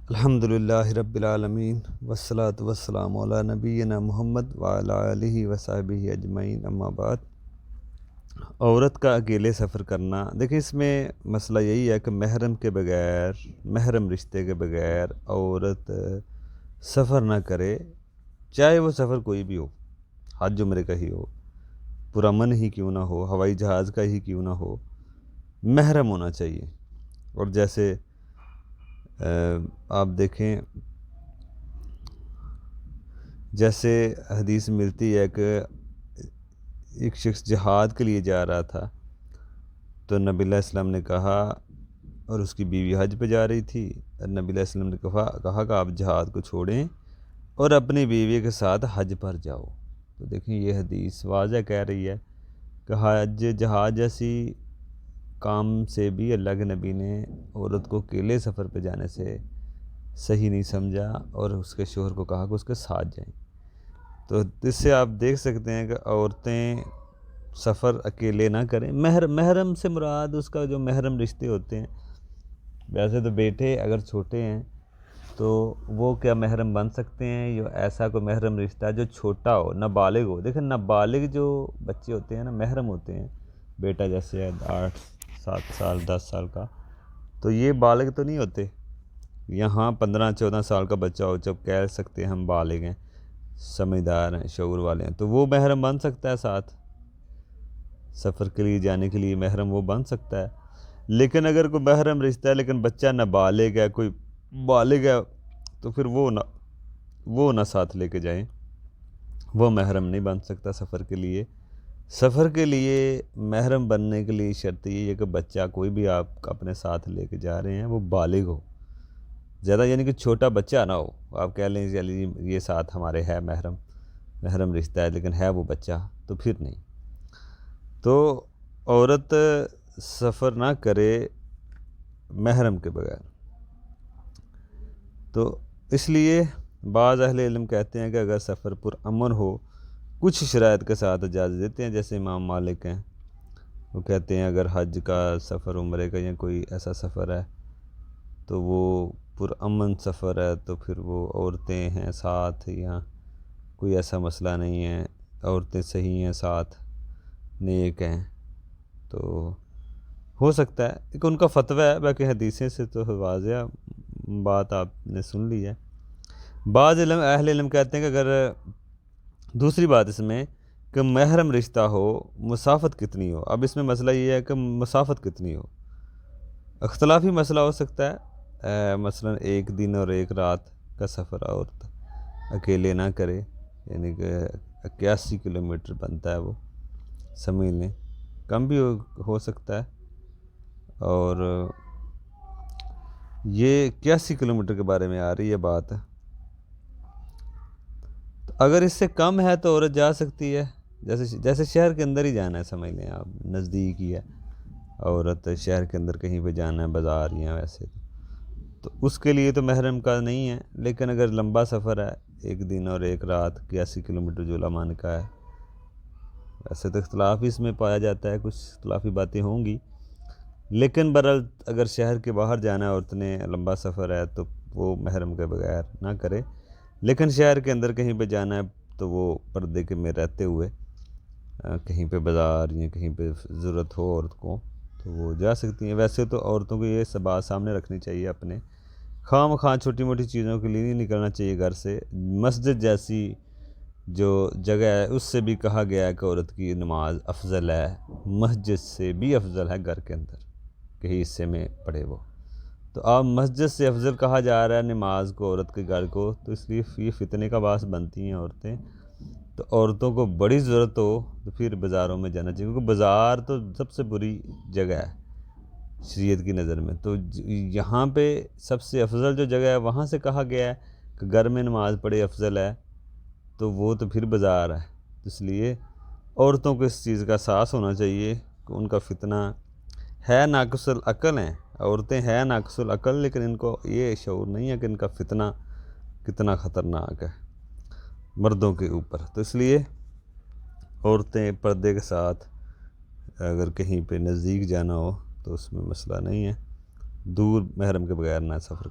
الحمدللہ رب العالمین والصلاة والسلام علی نبینا محمد وعلی آلہ وصحبہ اجمعین، اما بعد۔ عورت کا اکیلے سفر کرنا، دیکھیں اس میں مسئلہ یہی ہے کہ محرم کے بغیر، محرم رشتے کے بغیر عورت سفر نہ کرے، چاہے وہ سفر کوئی بھی ہو، حج عمرے کا ہی ہو، پرامن ہی کیوں نہ ہو، ہوائی جہاز کا ہی کیوں نہ ہو، محرم ہونا چاہیے۔ اور جیسے آپ دیکھیں، جیسے حدیث ملتی ہے کہ ایک شخص جہاد کے لیے جا رہا تھا، تو نبی علیہ السلام نے کہا، اور اس کی بیوی حج پہ جا رہی تھی، نبی علیہ السلام نے کہا کہ آپ جہاد کو چھوڑیں اور اپنی بیوی کے ساتھ حج پر جاؤ۔ تو دیکھیں یہ حدیث واضح کہہ رہی ہے کہ حج جہاد جیسی کام سے بھی اللہ کے نبی نے عورت کو اکیلے سفر پہ جانے سے صحیح نہیں سمجھا، اور اس کے شوہر کو کہا کہ اس کے ساتھ جائیں۔ تو اس سے آپ دیکھ سکتے ہیں کہ عورتیں سفر اکیلے نہ کریں۔ محرم سے مراد اس کا جو محرم رشتے ہوتے ہیں، ویسے تو بیٹے اگر چھوٹے ہیں تو وہ کیا محرم بن سکتے ہیں، یا ایسا کوئی محرم رشتہ جو چھوٹا ہو، نابالغ ہو۔ دیکھیں نابالغ جو بچے ہوتے ہیں نا، محرم ہوتے ہیں، بیٹا جیسے ہے 8 7 سال 10 سال کا، تو یہ بالغ تو نہیں ہوتے۔ یہاں 15 14 سال کا بچہ ہو جب کہہ سکتے ہیں ہم بالغ ہیں، سمجھدار ہیں، شعور والے ہیں، تو وہ محرم بن سکتا ہے، ساتھ سفر کے لیے جانے کے لیے محرم وہ بن سکتا ہے۔ لیکن اگر کوئی محرم رشتہ ہے لیکن بچہ نابالغ ہے، کوئی بالغ ہے، تو پھر وہ نہ ساتھ لے کے جائیں، وہ محرم نہیں بن سکتا سفر کے لیے۔ سفر کے لیے محرم بننے کے لیے شرط یہ ہے کہ بچہ کوئی بھی آپ اپنے ساتھ لے کے جا رہے ہیں وہ بالغ ہو، زیادہ یعنی کہ چھوٹا بچہ نہ ہو۔ آپ کہہ لیں چلیے یہ ساتھ ہمارے ہے محرم رشتہ ہے لیکن ہے وہ بچہ، تو پھر نہیں۔ تو عورت سفر نہ کرے محرم کے بغیر۔ تو اس لیے بعض اہل علم کہتے ہیں کہ اگر سفر پرامن ہو، کچھ شرائط کے ساتھ اجازت دیتے ہیں، جیسے امام مالک ہیں، وہ کہتے ہیں اگر حج کا سفر، عمرے کا یا کوئی ایسا سفر ہے تو وہ پرامن سفر ہے، تو پھر وہ عورتیں ہیں ساتھ، یا کوئی ایسا مسئلہ نہیں ہے، عورتیں صحیح ہیں ساتھ، نیک ہیں، تو ہو سکتا ہے۔ ایک ان کا فتویٰ ہے، باقی حدیثیں سے تو واضح بات آپ نے سن لی ہے۔ بعض اہل علم کہتے ہیں کہ اگر دوسری بات اس میں کہ محرم رشتہ ہو، مسافت کتنی ہو۔ اب اس میں مسئلہ یہ ہے کہ مسافت کتنی ہو، اختلافی مسئلہ ہو سکتا ہے۔ مثلا 1 دن اور 1 رات کا سفر عورت اکیلے نہ کرے، یعنی کہ 81 کلومیٹر بنتا ہے، وہ سمجھ لیں، کم بھی ہو سکتا ہے۔ اور یہ 81 کلومیٹر کے بارے میں آ رہی ہے بات، تو اگر اس سے کم ہے تو عورت جا سکتی ہے، جیسے شہر کے اندر ہی جانا ہے، سمجھ لیں آپ، نزدیک ہی ہے، عورت شہر کے اندر کہیں پہ جانا ہے، بازار یا ویسے، تو اس کے لیے تو محرم کا نہیں ہے۔ لیکن اگر لمبا سفر ہے، 1 دن اور 1 رات، 81 کلومیٹر جو علماء نے کہا ہے، ویسے تو اختلاف اس میں پایا جاتا ہے، کچھ اختلافی باتیں ہوں گی، لیکن برحال اگر شہر کے باہر جانا ہے عورت نے، لمبا سفر ہے، تو وہ محرم کے بغیر نہ کرے۔ لیکن شہر کے اندر کہیں پہ جانا ہے تو وہ پردے کے میں رہتے ہوئے کہیں پہ بازار یا کہیں پہ ضرورت ہو عورت کو تو وہ جا سکتی ہیں۔ ویسے تو عورتوں کو یہ سب بات سامنے رکھنی چاہیے، اپنے خواہ مخواہ چھوٹی موٹی چیزوں کے لیے نہیں نکلنا چاہیے گھر سے۔ مسجد جیسی جو جگہ ہے اس سے بھی کہا گیا ہے کہ عورت کی نماز افضل ہے، مسجد سے بھی افضل ہے گھر کے اندر کہیں حصے میں پڑھے وہ، تو آپ مسجد سے افضل کہا جا رہا ہے نماز کو عورت کے گھر کو، تو اس لیے یہ فتنے کا باعث بنتی ہیں عورتیں۔ تو عورتوں کو بڑی ضرورت ہو تو پھر بازاروں میں جانا چاہیے، کیونکہ بازار تو سب سے بری جگہ ہے شریعت کی نظر میں۔ تو یہاں پہ سب سے افضل جو جگہ ہے وہاں سے کہا گیا ہے کہ گھر میں نماز پڑھے افضل ہے، تو وہ تو پھر بازار ہے۔ اس لیے عورتوں کو اس چیز کا احساس ہونا چاہیے کہ ان کا فتنہ ہے، ناقص العقل ہیں عورتیں، ہیں ناقص العقل، لیکن ان کو یہ شعور نہیں ہے کہ ان کا فتنہ کتنا خطرناک ہے مردوں کے اوپر۔ تو اس لیے عورتیں پردے کے ساتھ اگر کہیں پہ نزدیک جانا ہو تو اس میں مسئلہ نہیں ہے، دور محرم کے بغیر نہ سفر